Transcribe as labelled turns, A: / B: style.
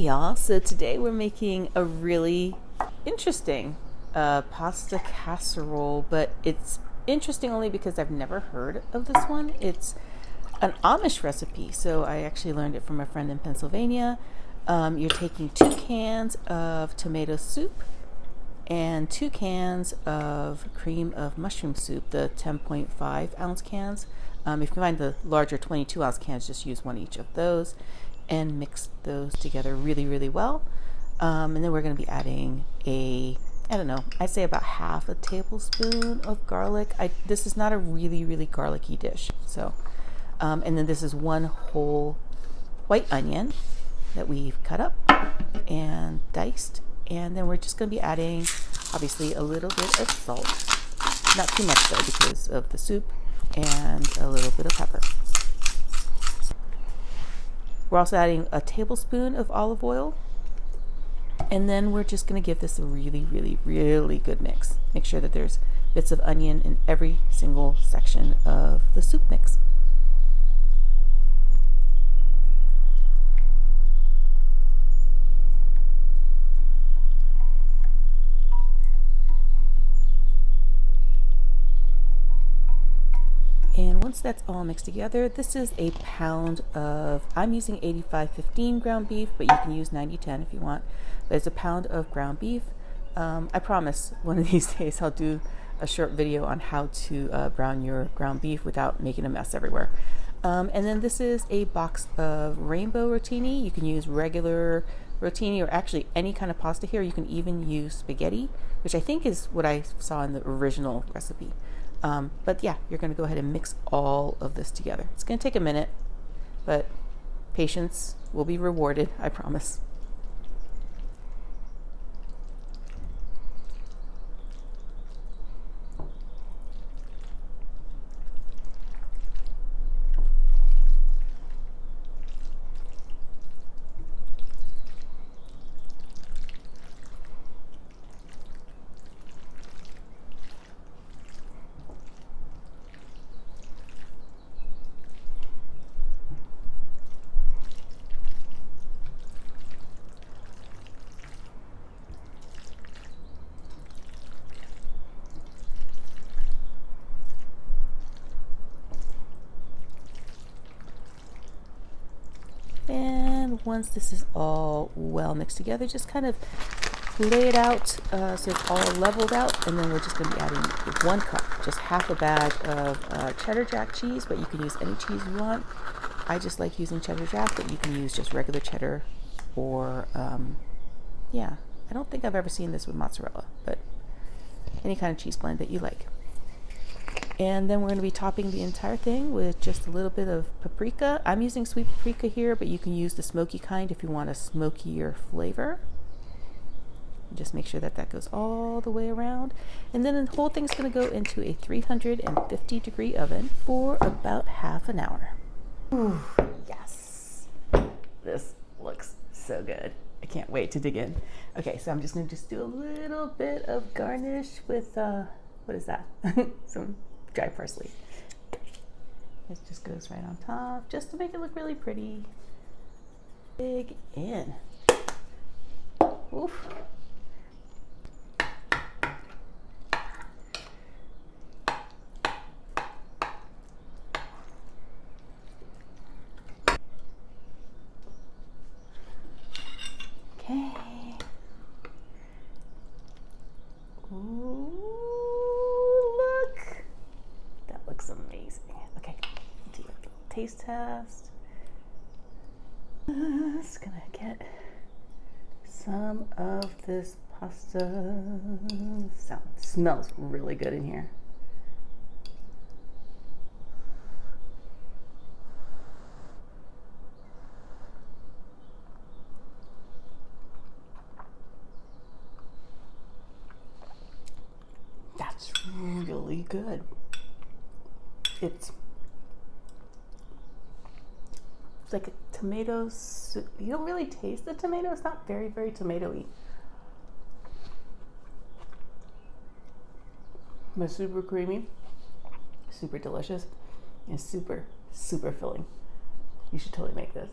A: y'all, so today we're making a really interesting pasta casserole, but it's interesting only because I've never heard of this one. It's an Amish recipe, so I actually learned it from a friend in Pennsylvania. You're taking 2 cans of tomato soup and 2 cans of cream of mushroom soup, the 10.5 ounce cans. If you find the larger 22 ounce cans, just use one each of those and mix those together really, really well. And then we're going to be adding I'd say about half a tablespoon of garlic. This is not a really, really garlicky dish. So, and then this is 1 whole white onion that we've cut up and diced. And then we're just going to be adding, obviously, a little bit of salt. Not too much, though, because of the soup, and a little bit of pepper. We're also adding a tablespoon of olive oil. And then we're just going to give this a really, really, really good mix. Make sure that there's bits of onion in every single section of the soup mix. And once that's all mixed together, this is a pound of, I'm using 85-15 ground beef, but you can use 90-10 if you want. But it's a pound of ground beef. I promise one of these days I'll do a short video on how to brown your ground beef without making a mess everywhere. And then this is a box of rainbow rotini. You can use regular rotini or actually any kind of pasta here. You can even use spaghetti, which I think is what I saw in the original recipe. But yeah, you're going to go ahead and mix all of this together. It's going to take a minute, but patience will be rewarded, I promise. And once this is all well mixed together, just kind of lay it out so it's all leveled out. And then we're just going to be adding 1 cup, just half a bag of cheddar jack cheese, but you can use any cheese you want. I just like using cheddar jack, but you can use just regular cheddar or, I don't think I've ever seen this with mozzarella, but any kind of cheese blend that you like. And then we're going to be topping the entire thing with just a little bit of paprika. I'm using sweet paprika here, but you can use the smoky kind if you want a smokier flavor. Just make sure that that goes all the way around. And then the whole thing's going to go into a 350-degree oven for about half an hour. Ooh, yes. This looks so good. I can't wait to dig in. Okay, so I'm just going to do a little bit of garnish with, what is that? Some dry parsley. This just goes right on top, just to make it look really pretty. Dig in. Oof. Okay. Ooh, look. That looks amazing. Okay, do a little taste test. Just gonna get some of this pasta. Smells really good in here. That's really good. It's like a tomato soup. You don't really taste the tomato. It's not very, very tomatoey. But super creamy, super delicious, and super, super filling. You should totally make this.